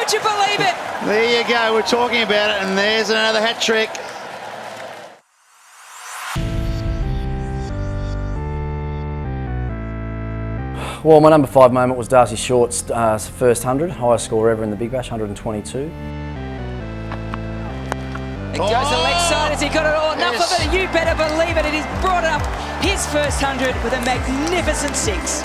Would you believe it? There you go, we're talking about it, and there's another hat trick. Well, my number 5 moment was Darcy Short's first 100, highest score ever in the Big Bash, 122. It goes the leg side. Has he got it all? Enough of it, you better believe it. It is brought up his first 100 with a magnificent 6.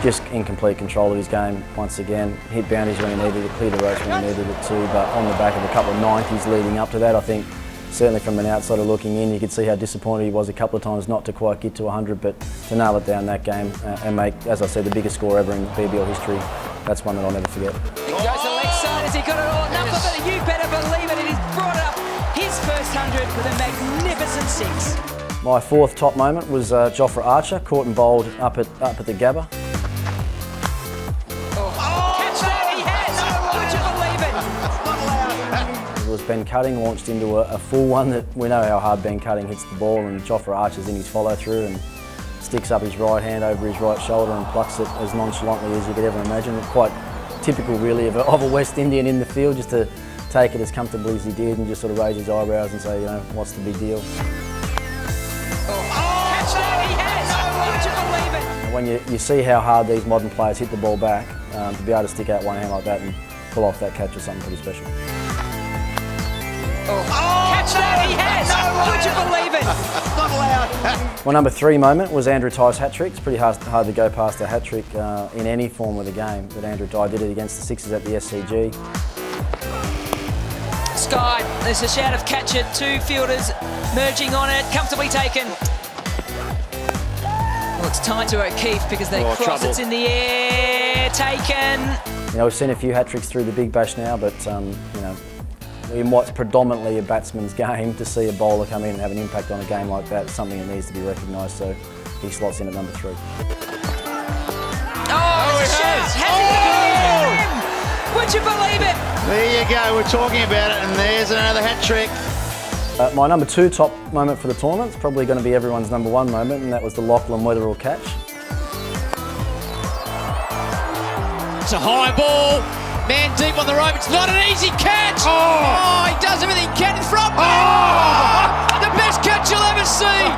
Just in complete control of his game once again. Hit boundaries when he needed it, clear the ropes when he needed it to, but on the back of a couple of 90s leading up to that, I think certainly from an outsider looking in, you could see how disappointed he was a couple of times not to quite get to 100, but to nail it down that game and make, as I said, the biggest score ever in BBL history, that's one that I'll never forget. It goes the leg side. Has he got it all? Enough of it, you better believe it. It is brought up his first 100 with a magnificent 6. My 4th top moment was JOFRA Archer, caught and bowled up at the Gabba. Catch that, he has! Would you believe it? It was Ben Cutting launched into a full one that we know how hard Ben Cutting hits the ball, and JOFRA Archer's in his follow through and sticks up his right hand over his right shoulder and plucks it as nonchalantly as you could ever imagine. Quite typical really of a West Indian in the field, just to take it as comfortably as he did and just sort of raise his eyebrows and say, you know, what's the big deal? Catch that, he has! Would you believe it? When you see how hard these modern players hit the ball back, to be able to stick out one hand like that and pull off that catch is something pretty special. Catch that, he has! Would you believe it? Not allowed. My number 3 moment was Andrew Tye's hat trick. It's pretty hard to go past a hat trick in any form of the game, but Andrew Tye did it against the Sixers at the SCG. Sky, there's a shout of catch it, 2 fielders merging on it, comfortably taken. Well, it's tied to O'Keefe because they cross, trouble. It's in the air, taken. You know, we've seen a few hat tricks through the Big Bash now, but you know, in what's predominantly a batsman's game, to see a bowler come in and have an impact on a game like that is something that needs to be recognised, so he slots in at number 3. Oh, there's a shout! Has he? Would you believe it? There you go, we're talking about it, and there's another hat trick. My number 2 top moment for the tournament is probably going to be everyone's number 1 moment, and that was the Lachlan WEATHERALD catch. It's a high ball, man deep on the rope, it's not an easy catch! Oh, he does everything he can in front! Oh! The best catch you'll ever see!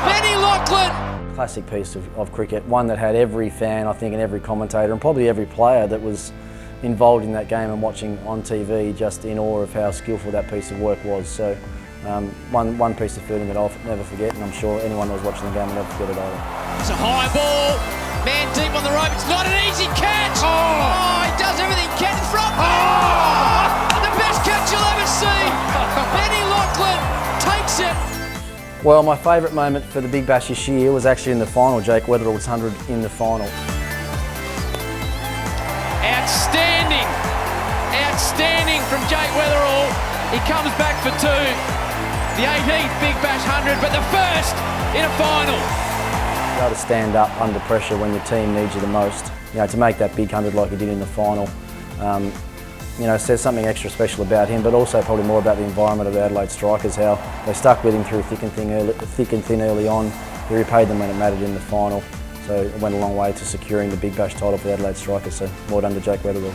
Benny Lachlan! Classic piece of cricket, one that had every fan, I think, and every commentator, and probably every player that was involved in that game and watching on TV just in awe of how skillful that piece of work was. So one piece of fielding that I'll never forget, and I'm sure anyone that was watching the game will never forget it either. It's a high ball, man deep on the rope, it's not an easy catch! Oh, he does everything he can in front! Oh! The best catch you'll ever see! Benny Lachlan takes it! Well, my favourite moment for the Big Bash this year was actually in the final, Jake Weatherall's 100 in the final. Outstanding! Outstanding from Jake Weatherald. He comes back for 2. The 18th Big Bash 100, but the first in a final. You able to stand up under pressure when your team needs you the most. You know, to make that big 100 like he did in the final, you know, says something extra special about him, but also probably more about the environment of the Adelaide strikers, how they stuck with him through thick and thin early on. He repaid them when it mattered in the final. So it went a long way to securing the Big Bash title for the Adelaide strikers, so well done to Jake Weatherald.